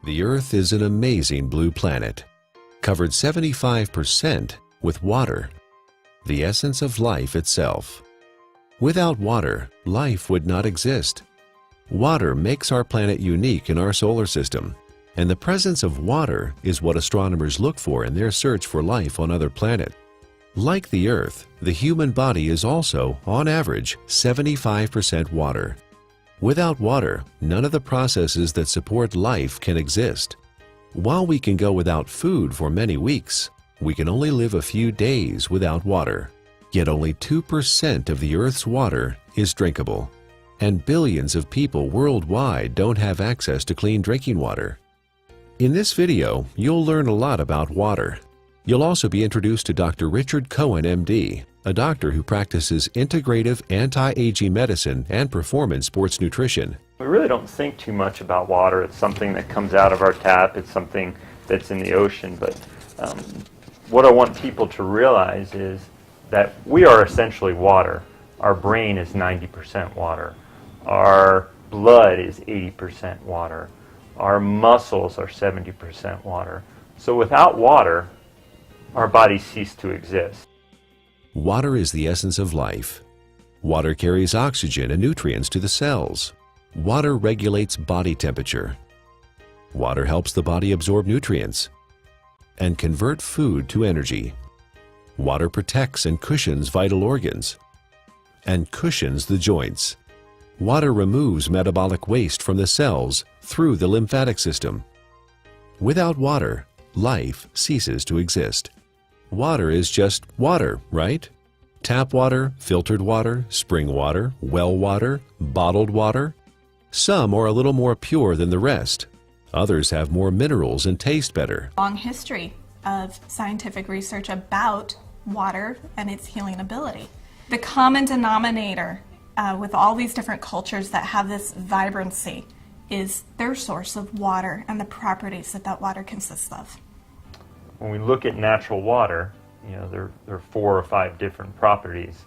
The Earth is an amazing blue planet, covered 75% with water, the essence of life itself. Without water, life would not exist. Water makes our planet unique in our solar system, and the presence of water is what astronomers look for in their search for life on other planets. Like the Earth, the human body is also, on average, 75% water. Without water, none of the processes that support life can exist. While we can go without food for many weeks, we can only live a few days without water. Yet only 2% of the Earth's water is drinkable, and billions of people worldwide don't have access to clean drinking water. In this video, you'll learn a lot about water. You'll also be introduced to Dr. Richard Cohen, MD, a doctor who practices integrative anti-aging medicine and performance sports nutrition. We really don't think too much about water. It's something that comes out of our tap. It's something that's in the ocean. But what I want people to realize is that we are essentially water. Our brain is 90% water. Our blood is 80% water. Our muscles are 70% water. So without water, our bodies cease to exist. Water is the essence of life. Water carries oxygen and nutrients to the cells. Water regulates body temperature. Water helps the body absorb nutrients and convert food to energy. Water protects and cushions vital organs and cushions the joints. Water removes metabolic waste from the cells through the lymphatic system. Without water, life ceases to exist. Water is just water, right? Tap water, filtered water, spring water, well water, bottled water. Some are a little more pure than the rest. Others have more minerals and taste better. Long history of scientific research about water and its healing ability. The common denominator with all these different cultures that have this vibrancy is their source of water and the properties that that water consists of. When we look at natural water, there are 4 or 5 different properties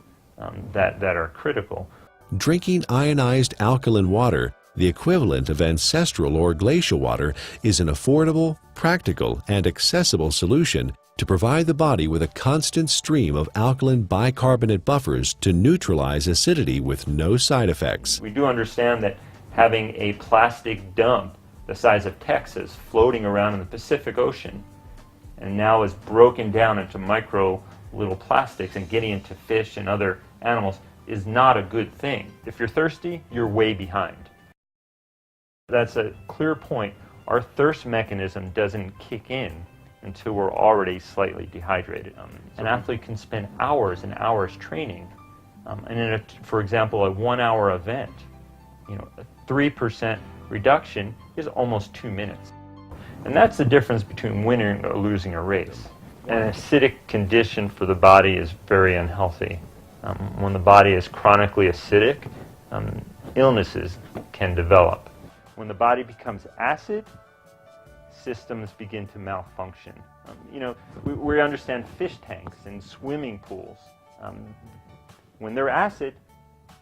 that are critical. Drinking ionized alkaline water, the equivalent of ancestral or glacial water, is an affordable, practical, and accessible solution to provide the body with a constant stream of alkaline bicarbonate buffers to neutralize acidity with no side effects. We do understand that having a plastic dump the size of Texas floating around in the Pacific Ocean and now is broken down into micro little plastics and getting into fish and other animals is not a good thing. If you're thirsty, you're way behind. That's a clear point. Our thirst mechanism doesn't kick in until we're already slightly dehydrated. An athlete can spend hours and hours training, and in for example, a 1-hour event, a 3% reduction is almost 2 minutes. And that's the difference between winning or losing a race. An acidic condition for the body is very unhealthy. When the body is chronically acidic, illnesses can develop. When the body becomes acid, systems begin to malfunction. We understand fish tanks and swimming pools. When they're acid,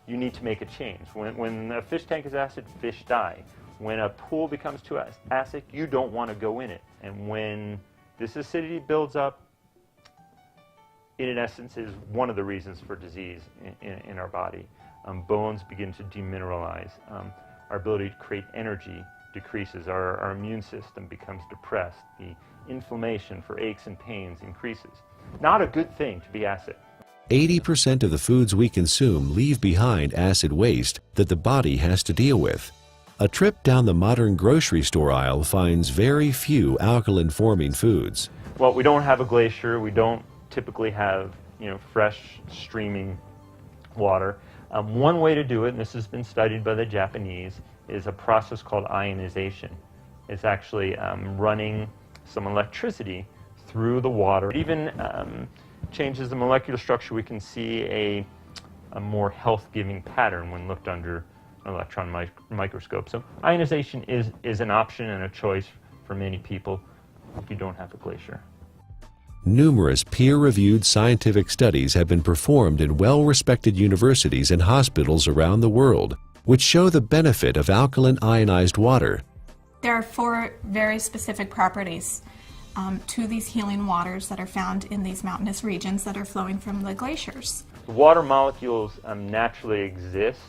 you need to make a change. When a fish tank is acid, fish die. When a pool becomes too acid, you don't want to go in it. And when this acidity builds up, it in essence is one of the reasons for disease in our body. Bones begin to demineralize. Our ability to create energy decreases. Our immune system becomes depressed. The inflammation for aches and pains increases. Not a good thing to be acid. 80% of the foods we consume leave behind acid waste that the body has to deal with. A trip down the modern grocery store aisle finds very few alkaline-forming foods. Well, we don't have a glacier. We don't typically have, fresh streaming water. One way to do it, and this has been studied by the Japanese, is a process called ionization. It's actually running some electricity through the water. It even changes the molecular structure. We can see a more health-giving pattern when looked under an electron microscope. So ionization is an option and a choice for many people if you don't have a glacier. Numerous peer-reviewed scientific studies have been performed in well-respected universities and hospitals around the world, which show the benefit of alkaline ionized water. There are 4 very specific properties to these healing waters that are found in these mountainous regions that are flowing from the glaciers. The water molecules naturally exist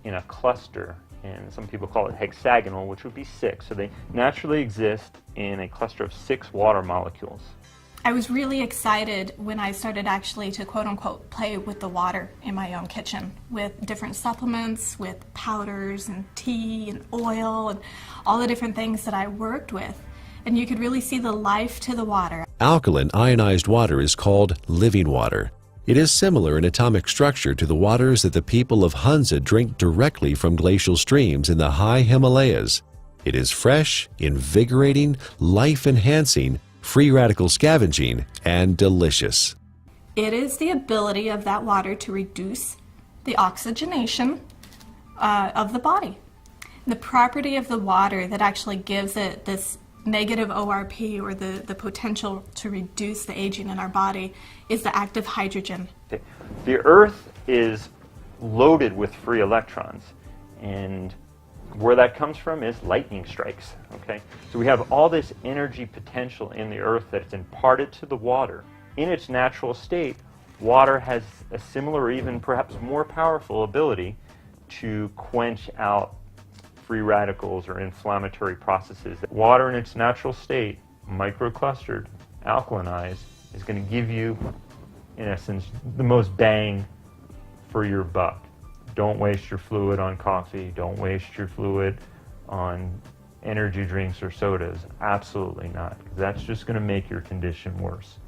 in a cluster, and some people call it hexagonal, which would be 6. So they naturally exist in a cluster of 6 water molecules. I was really excited when I started actually to quote-unquote play with the water in my own kitchen with different supplements, with powders and tea and oil and all the different things that I worked with. And you could really see the life to the water. Alkaline ionized water is called living water. It is similar in atomic structure to the waters that the people of Hunza drink directly from glacial streams in the high Himalayas. It is fresh, invigorating, life-enhancing, free radical scavenging, and delicious. It is the ability of that water to reduce the oxygenation of the body. The property of the water that actually gives it this negative ORP, or the potential to reduce the aging in our body, is the active hydrogen. The Earth is loaded with free electrons, and where that comes from is lightning strikes. Okay, so we have all this energy potential in the Earth that's imparted to the water. In its natural state, water has a similar, or even perhaps more powerful ability to quench out free radicals or inflammatory processes. Water in its natural state, microclustered, alkalinized, is going to give you, in essence, the most bang for your buck. Don't waste your fluid on coffee. Don't waste your fluid on energy drinks or sodas. Absolutely not. That's just going to make your condition worse.